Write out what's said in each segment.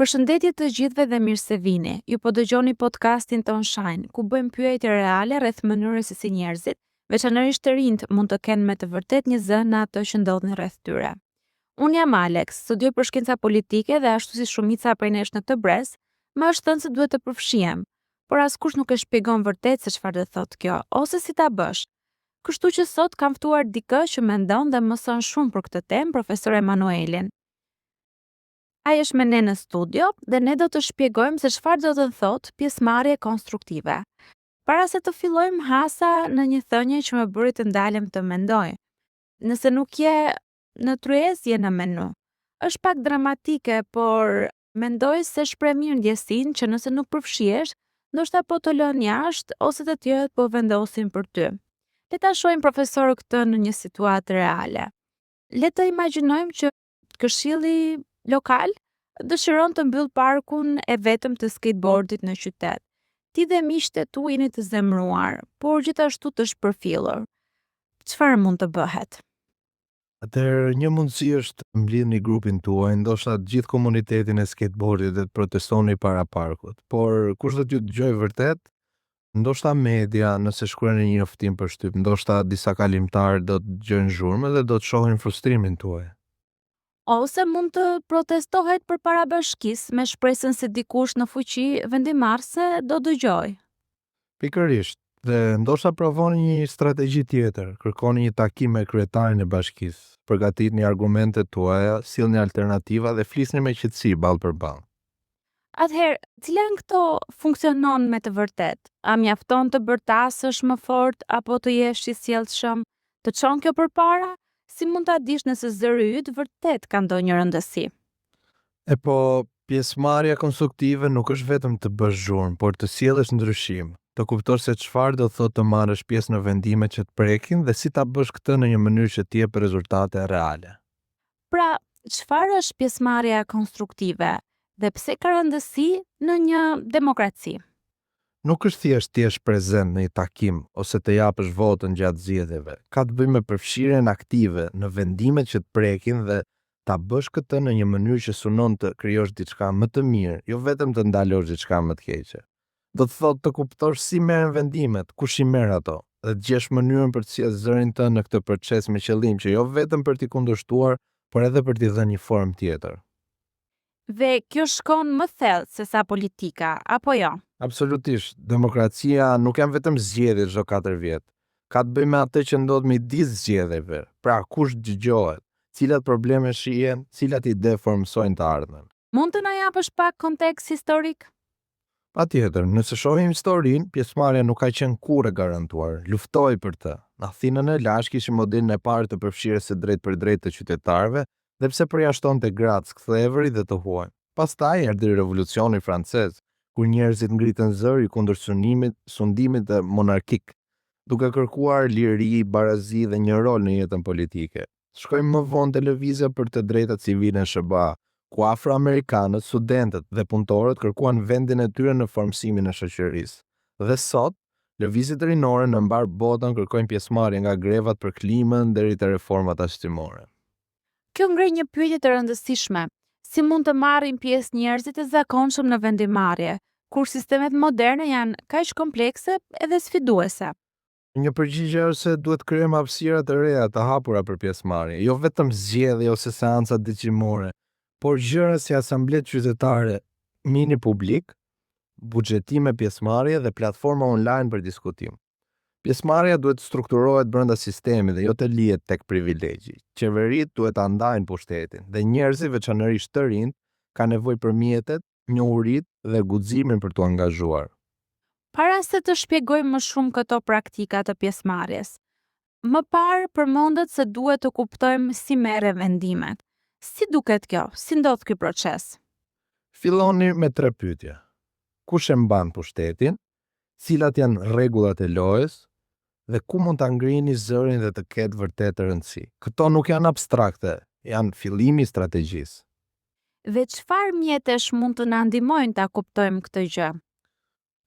Përshëndetje të gjithëve dhe mirë se vini. Ju po dëgjoni podcastin ton Shine, ku bëjmë pyetje reale rreth mënyrës se si njerëzit, veçanërisht të rinjt, mund të kenë me të vërtet një zë në ato që ndodhin rreth tyre. Unë jam Alex, studioj për shkenca politike dhe ashtu si shumica prej nesh në këtë brez, më është thënë se duhet të përfshihem, por askush nuk e shpjegon vërtet se çfarë do thotë kjo, ose si ta bësh. Kështu që sot kam ftuar dikë që mendon dhe mëson shumë për këtë temë, profesor Emanuelin. Ai është me ne në studio dhe ne do të shpjegojmë se çfarë do të thotë pjesëmarrje konstruktive. Para se të fillojmë, hasa në një thënie që më bëri të ndalem të mendoj. Nëse nuk je në tryezë, je në menu. Është pak dramatike, por mendoj se shpreh mirë ndjesinë që nëse nuk përfshihesh, ndoshta po të lënë jashtë ose të tjerët po vendosin për ty. Le ta shohim profesor këtë në një situatë reale. Le të imagjinojmë që këshilli lokal dëshiron të mbyll parkun e vetëm të skateboardit në qytet. Ti dhe miqtë tu jeni të zemëruar, por gjithashtu të shpërfillur. Çfarë mund të bëhet? Atëherë një mundësi është të mblidhni grupin tuaj, ndoshta të gjithë komunitetin e skateboardit dhe të protestoni para parkut. Por kush do t'ju dëgjojë vërtet? Ndoshta media, nëse shkruani një njoftim për shtyp, ndoshta disa kalimtarë do të dëgjojnë zhurmë dhe do të shohin frustrimin tuaj. Ose mund të protestohet përpara bashkisë me shpresën se dikush në fuqi vendimarrëse do dëgjojë. Pikërisht, dhe ndoshta provoni një strategji tjetër, kërkoni një takim me kryetarin e bashkisë, përgatitni argumentet tuaja, sillni alternativa dhe flisni me qetësi ballë për ballë. Atëherë, cila nga këto funksionon me të vërtet? A mjafton të bërtasësh më fort apo të jesh i sjellshëm? Të çon kjo përpara? Si mund ta dish nëse zëri yt vërtet ka ndonjë rëndësi? Pjesëmarrja konstruktive nuk është vetëm të bësh zhurmë, por të sjellësh ndryshim, të kuptosh se çfarë do thotë të marrësh pjesë në vendime që të prekin dhe si ta bësh këtë në një mënyrë që të jepë rezultate reale. Pra, çfarë është pjesëmarrja konstruktive dhe pse ka rëndësi në një demokraci? Nuk është thjesht të jesh prezent në një takim ose të japësh votën gjatë zgjedhjeve. Ka të bëjë me përfshirjen aktive në vendimet që të prekin dhe ta bësh këtë në një mënyrë që synon të krijosh diçka më të mirë, jo vetëm të ndalosh diçka më të keqe. Do të thotë të kuptosh si merren vendimet, kush i merr ato, dhe të gjesh mënyrën për të sjellë zërin tënd në këtë proces me qëllim që jo vetëm për t'i kundërshtuar, por edhe për t'i dhënë një formë tjetër. Dhe kjo shkon më thellë se sa politika, apo jo? Absolutisht, demokracia nuk janë vetëm zgjedhjet çdo 4 vjet. Ka të bëjë me atë që ndodh midis zgjedhjeve. Pra, kush dëgjohet, cilat probleme shihen, cilat ide formsojnë të ardhmen. Mund të na japësh pak kontekst historik? Patjetër, nëse shohim historinë, pjesëmarrja nuk ka qenë kurrë e garantuar. Luftoi për të. Në Athinën e Lashtë kishim modelin e parë të përfshirjes së drejt për drejt të qytetarëve, dhe pse përjashtonte gratë, kthevëri dhe të huaj. Pastaj erdhi revolucioni francez, kur njerëzit ngritën zëri kundër sundimit të monarkik, duke kërkuar liri, barazi dhe një rol në jetën politike. Shkojmë më vonë te lëvizja për të drejtat civile në SBA, ku afroamerikanët, studentët dhe punëtorët kërkuan vendin e tyre në formësimin e shoqërisë. Dhe sot, lëvizjet rinore në mbar botën kërkojnë pjesëmarrje nga grevat për klimën deri te reformat arsimore. Kjo ngrej një pyetje të rëndësishme. Si mund të marrin pjesë njerëzit e zakonshëm në vendimarrje, kur sistemet moderne janë kaq komplekse edhe sfiduese? Një përgjigje është se duhet krijojmë hapësira të reja të hapura për pjesëmarrje, jo vetëm zgjedhje ose seanca diçimore, por gjëra si asamblet qytetare, mini publik, buxhetime pjesëmarrje dhe platforma online për diskutim. Pjesëmarrja duhet strukturohet brenda sistemit dhe jo të lihet tek privilegji. Qeveritë duhet ta ndajnë pushtetin dhe njerëzit, veçanërisht të rinjt, kanë nevojë për mjetet, njohuritë dhe guximin për t'u angazhuar. Para se të shpjegojmë më shumë këto praktika të pjesëmarrjes, më parë përmendet se duhet të kuptojmë si merren vendimet. Si duket kjo? Si ndodh ky proces? Filloni me 3 pyetje. Kush e mban pushtetin? Cilat janë rregullat e lojës? Dhe ku mund ta ngrini zërin dhe të ketë vërtet rëndësi. Këto nuk janë abstrakte, janë fillimi i strategjisë. Dhe çfarë mjetesh mund të na ndihmojnë ta kuptojmë këtë gjë?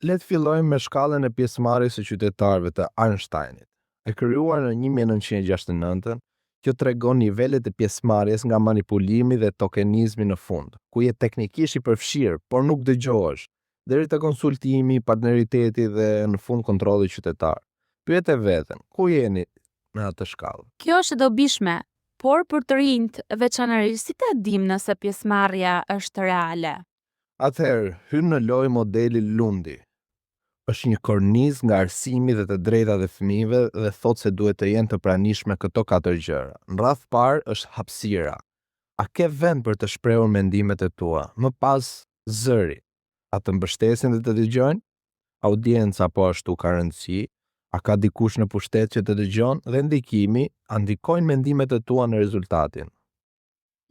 Le të fillojmë me shkallën e pjesëmarrjes së qytetarëve të Einsteinit. E krijuar në 1969, Kjo tregon nivelet e pjesëmarrjes nga manipulimi dhe tokenizmi në fund, ku je teknikisht i përfshirë, por nuk dëgjohesh, deri te konsultimi, partneriteti dhe në fund kontrolli qytetar. Pyet e veten, ku jeni në atë shkallë? Kjo është e dobishme, por për të rinjt, veçanërisht si ta dim nëse pjesëmarrja është reale? Atëherë, hyn në lojë modeli Lundi. Është një kornizë nga arsimi dhe të drejtat e fëmijëve dhe thotë se duhet të jenë të pranishme këto 4 gjëra. Në radh parë është hapësira. A ke vend për të shprehur mendimet e tua? Më pas zëri. A të mbështesin dhe të dëgjojnë? Audienca po ashtu ka rëndësi? A ka dikush në pushtet që të dëgjon? Dhe ndikimi, a ndikojnë mendimet e tua në rezultatin?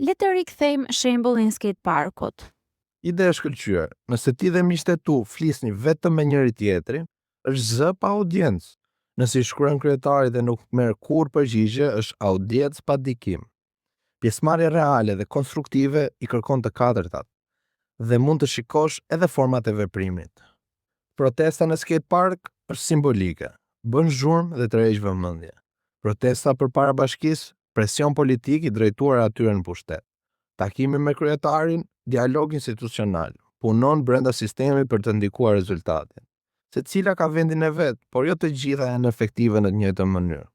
Le të rikthejmë shembullin skate parkut. Ide e shkëlqyer, nëse ti dhe miqtë tu flisni vetëm me njëri tjetrin, është zë pa audiencë. Nëse i shkruan kryetarit dhe nuk merr kurrë përgjigje, është audiencë pa dikim. Pjesëmarrja reale dhe konstruktive i kërkon të katërtat dhe mund të shikosh edhe format e veprimit. Protesta në skate park është simbolike, bën zhurmë dhe tërheq vëmendje. Protesta përpara bashkisë, presion politik i drejtuar atyre në pushtet. Takimi me kryetarin, dialog institucional, punon brenda sistemit për të ndikuar rezultatin. Secila ka vendin e vet, por jo të gjitha janë efektive në të njëjtën mënyrë.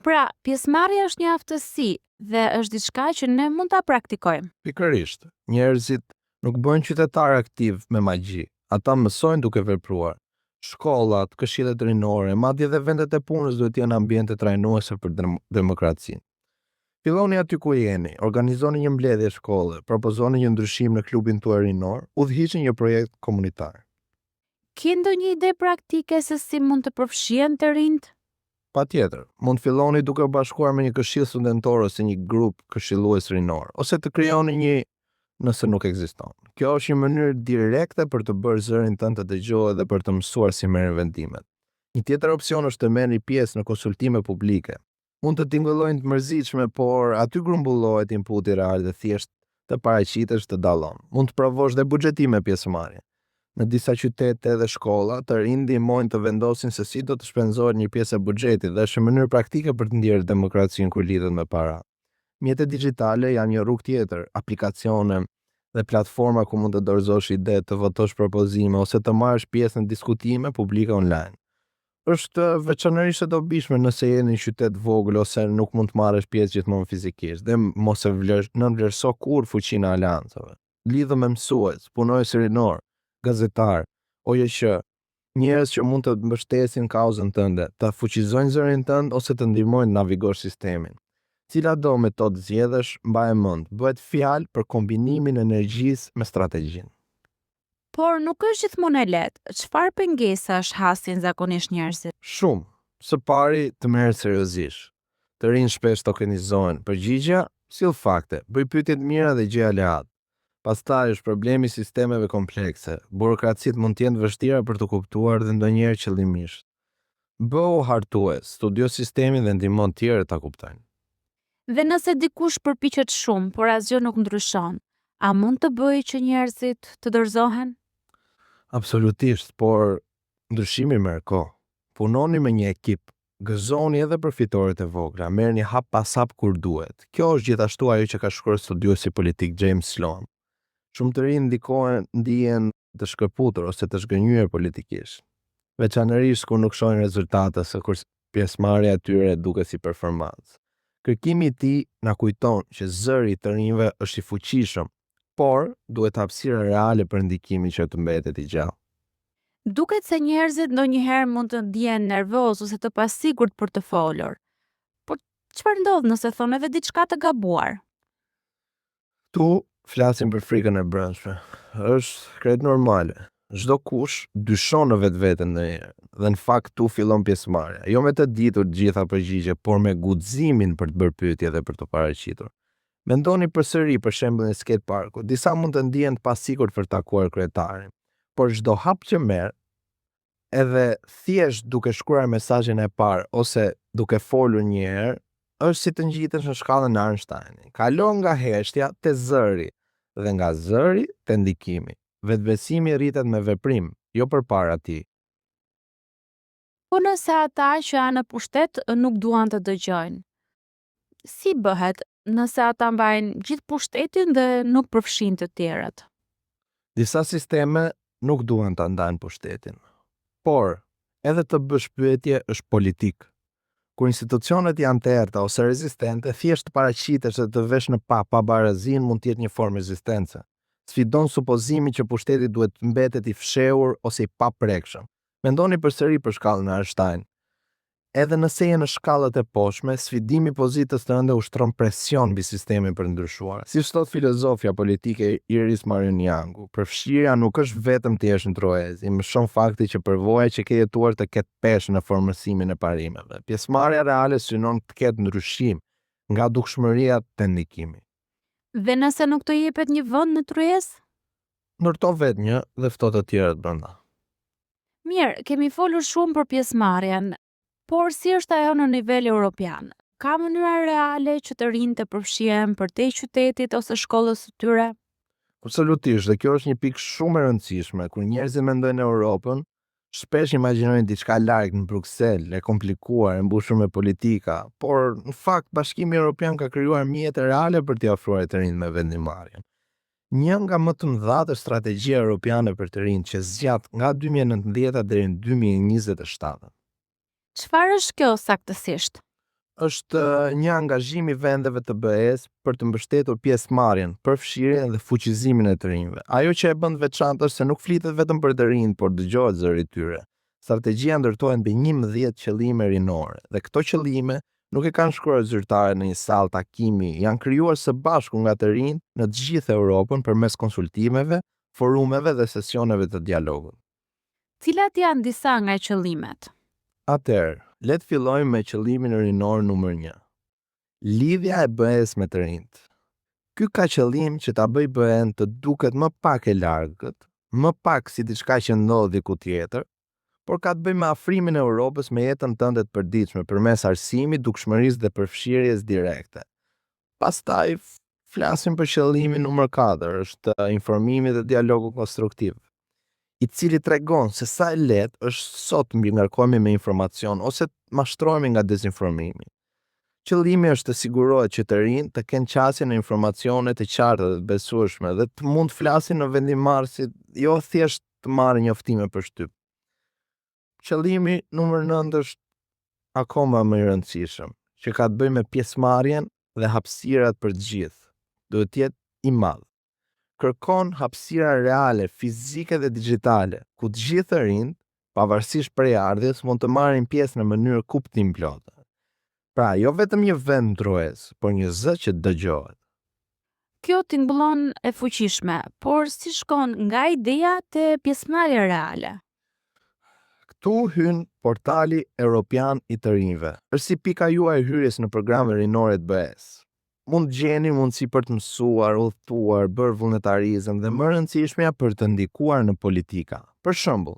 Pra, pjesëmarrja është një aftësi dhe është diçka që ne mund ta praktikojmë. Pikërisht, njerëzit nuk bëhen qytetar aktiv me magji, ata mësojnë duke vepruar. Shkollat, këshillet rinore, madje edhe vendet e punës duhet të jenë ambiente trajnuese për demokracinë. Filloni aty ku jeni, organizoni një mbledhje shkolle, propozoni një ndryshim në klubin tuaj rinor, udhëhiqni një projekt komunitar. Ke ndonjë ide praktike se si mund të përfshihen të rinjt? Patjetër, mund filloni duke u bashkuar me një këshill studentor ose një grup këshillues rinor, ose të krijoni një nëse nuk ekziston. Kjo është një mënyrë direkte për të bërë zërin tënd të dëgjohet dhe për të mësuar si merren vendimet. Një tjetër opsion është të merrni pjesë në konsultime publike. Mund të tingëllojnë të mërzitshme, por aty grumbullohet inputi real dhe thjesht të paraqitesh të dallon. Mund të provosh dhe buxhetime pjesëmarrje. Në disa qytete dhe shkolla, të rinj ndihmojnë të vendosin se si do të shpenzohet një pjesë e buxhetit dhe është një mënyrë praktike për të ndjerë demokracinë kur lidhet me para. Mjetet digjitale janë një rrugë tjetër, aplikacione dhe platforma ku mund të dorëzosh ide, të votosh propozime ose të marrësh pjesë në diskutime publike online. Është veçanërisht e dobishme nëse je në një qytet vogël ose nuk mund të marrësh pjesë gjithmonë fizikisht dhe mos e vlerëso kurrë fuqinë e aleancave. Lidhu me mësues, punojës rinor, gazetar, OJQ, njerëz që mund të mbështesin kauzën tënde, të fuqizojnë zërin tënd ose të ndihmojnë të navigosh sistemin. Cila do metodë zgjedhësh, mbaje mend, bëhet fjalë për kombinimin e energjisë me strategjinë. Por nuk është gjithmonë e lehtë. Çfarë pengesash hasin zakonisht njerëzit? Shumë. Së pari, të merret seriozisht. Të rinj shpesh tokenizohen. Përgjigja, sill fakte, bëj pyetje të mira dhe gjej aleat. Pastaj është problemi i sistemeve komplekse. Burokracitë mund të jenë vështira për të kuptuar dhe ndonjëherë qëllimisht. Bëu hartues, studio sistemin dhe ndihmon tjerë ta kuptojnë. Dhe nëse dikush përpiqet shumë, por asgjë nuk ndryshon, a mund të bëjë që njerëzit të dorëzohen? Absolutisht, por ndryshimi merr kohë. Punoni me një ekip, gëzoni edhe për fitoret e vogla, merrni hap pas hap kur duhet. Kjo është gjithashtu ajo që ka shkruar studiuesi politik James Sloan. Shumë të rinj ndihen të shkëputur ose të zhgënjyer politikisht, veçanërisht kur nuk shohin rezultate ose kur pjesëmarrja e tyre duket si performancë. Kërkimi i tij na kujton që zëri i të rinjve është i fuqishëm, por duhet hapësira reale për ndikimin që të mbetet i gjallë. Duket se njerëzit ndonjëherë mund të ndjehen nervoz ose të pasigurt për të folur. Por çfarë ndodh nëse thonë edhe diçka të gabuar? Tu flasim për frikën e brendshme. Është krejt normale. Çdo kush dyshon në vetveten ndonjëherë dhe në fakt tu fillon pjesëmarrja. Jo me të ditur të gjitha përgjigjet, por me guximin për të bërë pyetje dhe për të paraqitur. Mendoni përsëri për shembullin e skate parkut. Disa mund të ndihen të pasigurt për të takuar kryetarin, por çdo hap që merr, edhe thjesht duke shkruar mesazhin e parë ose duke folur një herë, është si të ngjitesh në shkallën e Einsteinit. Kalon nga heshtja te zëri dhe nga zëri te ndikimi. Vetbesimi rritet me veprim, jo përpara tij. Po nëse ata që janë në pushtet nuk duan të dëgjojnë, si bëhet nëse ata mbajnë gjithë pushtetin dhe nuk përfshin të tjerët? Disa sisteme nuk duhen ta ndajnë pushtetin. Por, edhe të bësh pyetje është politik. Kur institucionet janë të errta ose rezistente, thjesht paraqitesh se të vesh në pabarazin mund të jetë një formë rezistence. Sfidon supozimin që pushteti duhet të mbetet i fshehur ose i paprekshëm. Mendoni përsëri për shkallën e Einstein. Edhe nëse je në shkallët e poshtme, sfidimi i pozitës të ënde ushtron presion mbi sistemin për ndryshuar. Si thot filozofja politike Iris Marianiangu, përfshirja nuk është vetëm të jesh në troezi, më shumë fakti që përvoja që ke jetuar të ketë peshë në formësimin e parimeve. Pjesëmarrja reale synon të ketë ndryshim nga dukshmëria te ndikimi. Dhe nëse nuk të jepet një vend në tryezë? Ndërto vetë një dhe fto të tjerët brenda. Mirë, kemi folur shumë për pjesëmarrjen, por si është ajo në nivel europian? Ka mënyra reale që të rinjtë të përfshihen përtej qytetit ose shkollës së tyre? Absolutisht, dhe kjo është një pikë shumë e rëndësishme. Kur njerëzit mendojnë në Europën, shpesh imagjinojnë diçka larg në Bruksel, e komplikuar, e mbushur me politika, por në fakt Bashkimi Evropian ka krijuar mjete reale për t'i ofruar të rinjtë me vendimarrjen. Një nga më të mëdhat është strategjia europiane për të rinjtë që zgjat nga 2019 deri në 2027. Çfarë është kjo saktësisht? Është një angazhim i vendeve të BE-s për të mbështetur pjesëmarrjen, përfshirjen dhe fuqizimin e të rinjve. Ajo që e bën veçantë është se nuk flitet vetëm për të rinjt, por dëgjohet zëri i tyre. Strategjia ndërtohet mbi 11 qëllime rinore dhe këto qëllime nuk e kanë shkruar zyrtarët në një sallë takimi, janë krijuar së bashku nga të rinjt në të gjithë Europën përmes konsultimeve, forumeve dhe sesioneve të dialogut. Cilat janë disa nga qëllimet? Atëherë, le të fillojmë me qëllimin rinor numër 1. Lidhja e BE-s me të rinjt. Ky ka qëllim që ta bëjë BE-n të duket më pak e largët, më pak si diçka që ndodh diku tjetër, por ka të bëjë me afrimin e Europës me jetën tënde të përditshme përmes arsimit, dukshmërisë dhe përfshirjes direkte. Pastaj flasim për qëllimin numër 4, është informimi dhe dialogu konstruktiv, i cili tregon se sa e lehtë është sot mbi ngarkohemi me informacion ose të mashtrohemi nga dezinformimi. Qëllimi është të sigurohet që të rinjtë të kenë qasje në informacione të qarta dhe të besueshme dhe të mund të flasin në vendimarrësit, jo thjesht të marrin njoftime për shtyp. Qëllimi numër 9 është akoma më i rëndësishëm, që ka të bëjë me pjesëmarrjen dhe hapësirat për të gjithë. Duhet të jetë i madh. Kërkon hapësira reale, fizike dhe digjitale, ku të gjithë të rinjtë, pavarësisht prej ardhjes, mund të marrin pjesë në mënyrë kuptimplote. Pra, jo vetëm një vend ndrues, por një zë që dëgjohet. Kjo tingëllon e fuqishme, por si shkon nga ideja te pjesëmarrja reale? Këtu hyn portali Europian i të rinjve. Është si pika juaj e hyrjes në programe rinore të BE-s. Mund gjeni mundësi për të mësuar, udhëtuar, bërë vullnetarizëm dhe më rëndësishmja për të ndikuar në politika. Për shembull,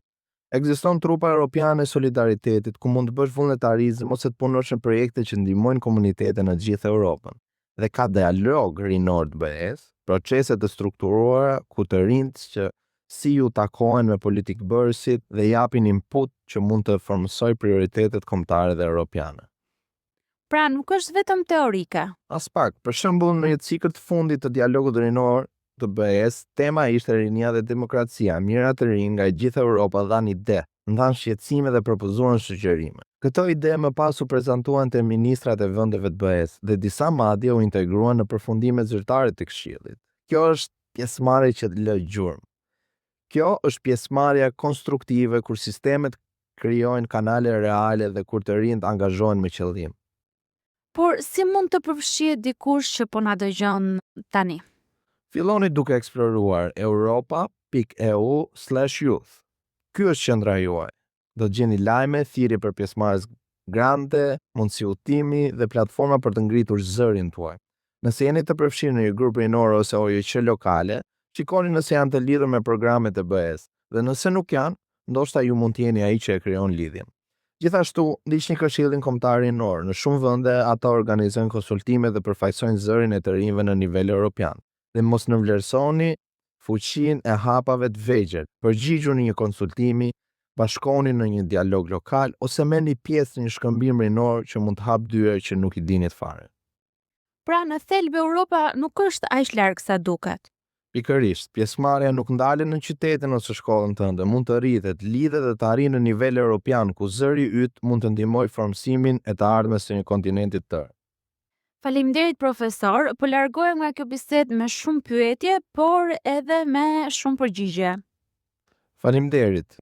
ekziston trupa europiane e solidaritetit ku mund të bësh vullnetarizëm ose të punosh në projekte që ndihmojnë komunitete në gjithë Europën. Dhe ka dialog rinor të BE-s, procese të strukturuara ku të rinjtë që si ju takohen me politikbërësit dhe japin input që mund të formësoj prioritetet kombëtare dhe europiane. Pra nuk është vetëm teorike. As pak, për shembull në një cikël të fundit të dialogut rinor të BE-s, tema ishte rinia dhe demokracia. Mirat të rinj nga gjithë Europa dhanë ide, ndanë shqetësime dhe propozuan sugjerime. Këto ide më pas u prezantuan te ministrat e vendeve të BE-s dhe disa madje u integruan në përfundimet zyrtare të Këshillit. Kjo është pjesëmarrje që lë gjurmë. Kjo është pjesëmarrja konstruktive kur sistemet krijojnë kanale reale dhe kur të rinjtë angazhohen me qëllim. Por si mund të përfshihet dikush që po na dëgjon tani? Filloni duke eksploruar europa.eu/youth. Ky është qendra juaj. Do të gjeni lajme, thirrje për pjesëmarrës grante, mundësi udhtimi dhe platforma për të ngritur zërin tuaj. Nëse jeni të përfshirë në një grup rinor ose OJQ lokale, shikoni nëse janë të lidhur me programet e BE-s, dhe nëse nuk janë, ndoshta ju mund të jeni ai që e krijon lidhjen. Gjithashtu, ndiqni Këshillin Kombëtar Rinor. Në shumë vende ata organizojnë konsultime dhe përfaqësojnë zërin e të rinjve në nivel europian. Dhe mos nënvlerësoni fuqinë e hapave të vegjël. Përgjigjuni një konsultimi, bashkoni në një dialog lokal ose merrni pjesë në një shkëmbim rinor që mund të hap dyer që nuk i dinit fare. Pra në thelb Europa nuk është aq larg sa duket. Pikërisht, pjesëmarrja nuk ndalet në qytetin ose shkollën tënde, mund të rritet, lidhet dhe të arrijë në nivel europian, ku zëri yt mund të ndihmojë formësimin e të ardhmes së një kontinenti të tërë. Faleminderit profesor, po largohem nga kjo bisedë me shumë pyetje, por edhe me shumë përgjigje. Faleminderit.